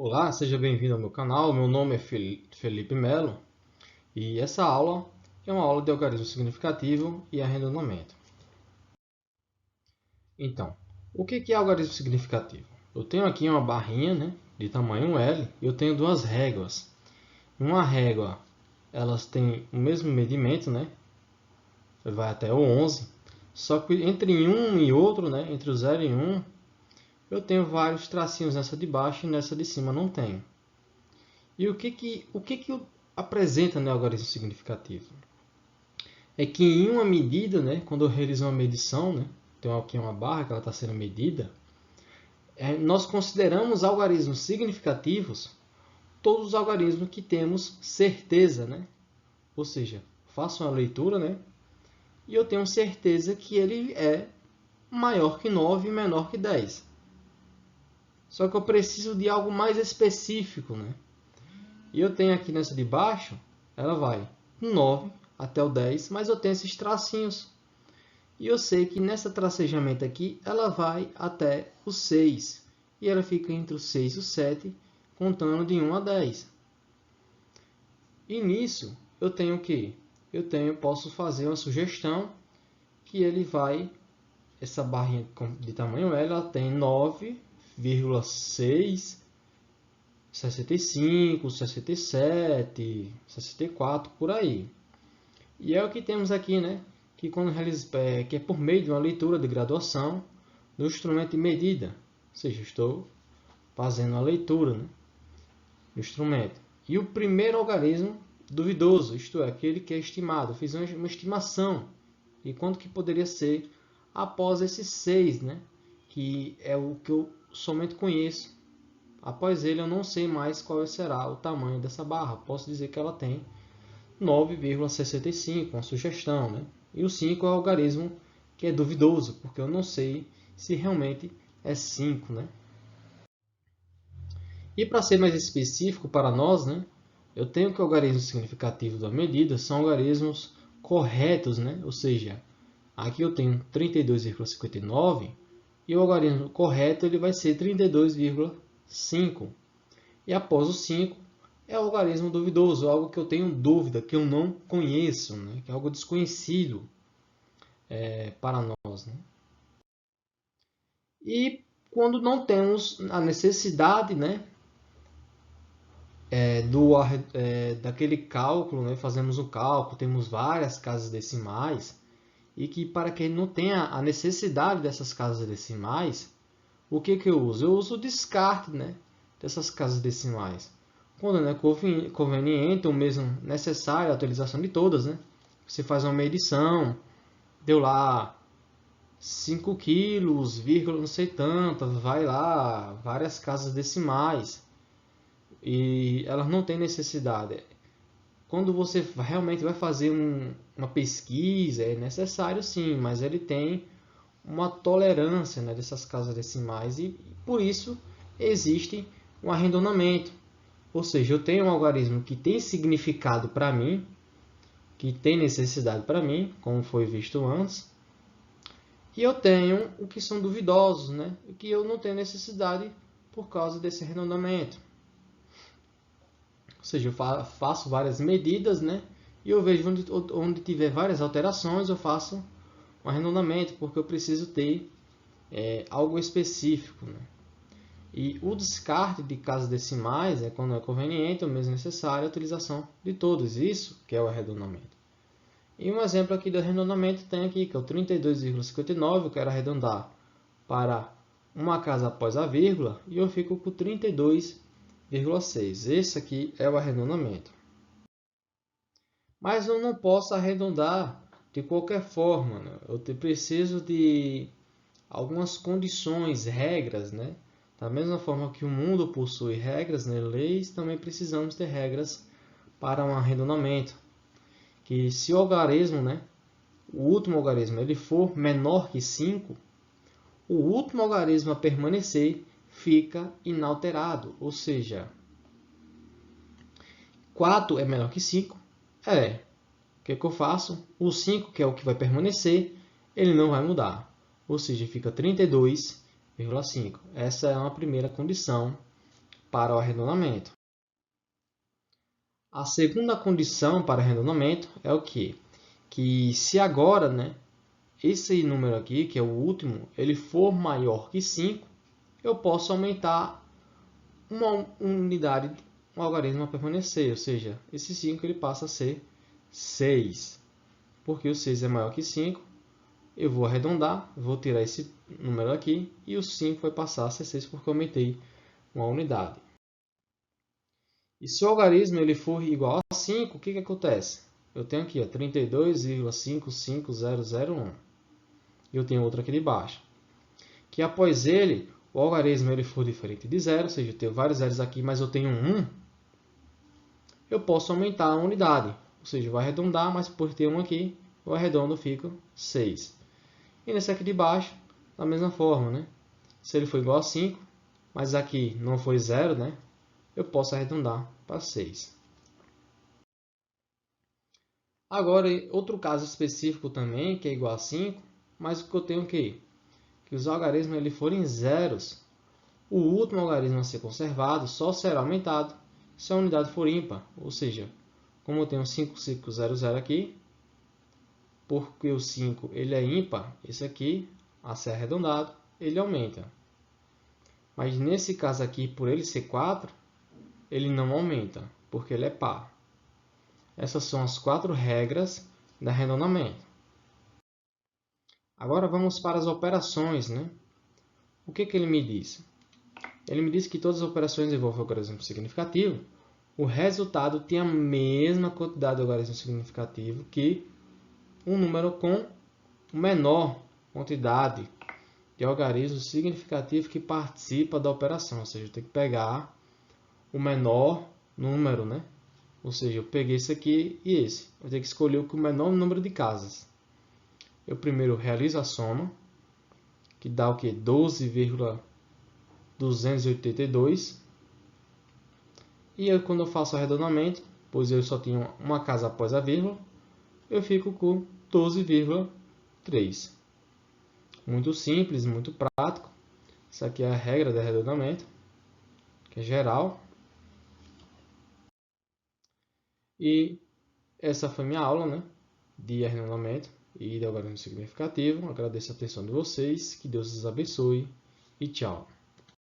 Olá, seja bem-vindo ao meu canal. Meu nome é Felipe Melo e essa aula é uma aula de algarismo significativo e arredondamento. Então, o que é algarismo significativo? Eu tenho aqui uma barrinha, de tamanho L e eu tenho duas réguas. Uma régua, elas têm o mesmo medimento, vai até o 11, só que entre um e outro, entre o 0 e 1, eu tenho vários tracinhos nessa de baixo e nessa de cima não tenho. E o que apresenta o algarismo significativo? É que em uma medida, quando eu realizo uma medição, tem aqui uma barra que ela está sendo medida, nós consideramos algarismos significativos todos os algarismos que temos certeza, ou seja, faço uma leitura, e eu tenho certeza que ele é maior que 9 e menor que 10. Só que eu preciso de algo mais específico, E eu tenho aqui nessa de baixo, ela vai do 9 até o 10, mas eu tenho esses tracinhos. E eu sei que nessa tracejamento aqui, ela vai até o 6. E ela fica entre o 6 e o 7, contando de 1 a 10. E nisso, eu tenho o quê? Posso fazer uma sugestão que ele vai, essa barrinha de tamanho L, ela tem 9,6, 65, 67, 64, por aí. E é o que temos aqui, que, que é por meio de uma leitura de graduação do instrumento de medida. Ou seja, estou fazendo a leitura do instrumento. E o primeiro algarismo duvidoso, isto é, aquele que é estimado. Eu fiz uma estimação de quanto que poderia ser após esses 6, que é o que eu somente conheço. Após ele, eu não sei mais qual será o tamanho dessa barra. Posso dizer que ela tem 9,65, uma sugestão. E o 5 é o algarismo que é duvidoso, porque eu não sei se realmente é 5. E para ser mais específico para nós, eu tenho que o algarismo significativo da medida são algarismos corretos, ou seja, aqui eu tenho 32,59 e o algarismo correto ele vai ser 32,5. E após o 5 é o algarismo duvidoso, algo que eu tenho dúvida, que eu não conheço, que é algo desconhecido para nós. E quando não temos a necessidade daquele cálculo, fazemos um cálculo, temos várias casas decimais, e que para que não tenha a necessidade dessas casas decimais, o que eu uso? Eu uso o descarte dessas casas decimais. Quando não é conveniente ou mesmo necessária a utilização de todas, você faz uma medição, deu lá 5 quilos, vírgula não sei tanto, vai lá, várias casas decimais, e elas não têm necessidade. Quando você realmente vai fazer uma pesquisa, é necessário sim, mas ele tem uma tolerância dessas casas decimais e por isso existe um arredondamento. Ou seja, eu tenho um algarismo que tem significado para mim, que tem necessidade para mim, como foi visto antes, e eu tenho o que são duvidosos, e que eu não tenho necessidade por causa desse arredondamento. Ou seja, eu faço várias medidas, e eu vejo onde tiver várias alterações, eu faço um arredondamento, porque eu preciso ter algo específico. E o descarte de casas decimais é quando é conveniente ou mesmo necessária a utilização de todos. Isso que é o arredondamento. E um exemplo aqui de arredondamento tem aqui, que é o 32,59. Eu quero arredondar para uma casa após a vírgula e eu fico com 32,6. Esse aqui é o arredondamento. Mas eu não posso arredondar de qualquer forma. Eu preciso de algumas condições, regras, Da mesma forma que o mundo possui regras, leis, também precisamos ter regras para um arredondamento. Que se o algarismo, o último algarismo, ele for menor que 5, o último algarismo a permanecer fica inalterado. Ou seja, 4 é menor que 5. O que eu faço? O 5, que é o que vai permanecer, ele não vai mudar. Ou seja, fica 32,5. Essa é uma primeira condição para o arredondamento. A segunda condição para arredondamento é o quê? Que se agora, né, esse número aqui, que é o último, ele for maior que 5, eu posso aumentar uma unidade, um algarismo a permanecer, ou seja, esse 5 ele passa a ser 6. Porque o 6 é maior que 5, eu vou arredondar, vou tirar esse número aqui, e o 5 vai passar a ser 6 porque eu aumentei uma unidade. E se o algarismo ele for igual a 5, o que acontece? Eu tenho aqui 32,55001. E eu tenho outro aqui de baixo. Que após ele, o algarismo ele for diferente de 0, ou seja, eu tenho vários zeros aqui, mas eu tenho 1, eu posso aumentar a unidade. Ou seja, eu vou arredondar, mas por ter 1 aqui, eu arredondo, fica 6. E nesse aqui de baixo, da mesma forma, né? Se ele for igual a 5, mas aqui não foi 0, né? Eu posso arredondar para 6. Agora, outro caso específico também, que é igual a 5, mas o que eu tenho aqui? Que os algarismos ele forem zeros, o último algarismo a ser conservado só será aumentado se a unidade for ímpar. Ou seja, como eu tenho 5500 aqui, porque o 5 ele é ímpar, esse aqui, a ser arredondado, ele aumenta. Mas nesse caso aqui, por ele ser 4, ele não aumenta, porque ele é par. Essas são as 4 regras de arredondamento. Agora vamos para as operações, né? O que ele me diz? Ele me diz que todas as operações envolvem algarismo significativo. O resultado tem a mesma quantidade de algarismo significativo que um número com menor quantidade de algarismo significativo que participa da operação. Ou seja, eu tenho que pegar o menor número, né? Ou seja, eu peguei esse aqui e esse. Eu tenho que escolher o menor número de casas. Eu primeiro realizo a soma, que dá o quê? 12,282. E aí, quando eu faço o arredondamento, pois eu só tenho uma casa após a vírgula, eu fico com 12,3. Muito simples, muito prático. Isso aqui é a regra de arredondamento, que é geral. E essa foi minha aula, né, de arredondamento e de algarismo significativo. Agradeço a atenção de vocês, que Deus os abençoe e tchau.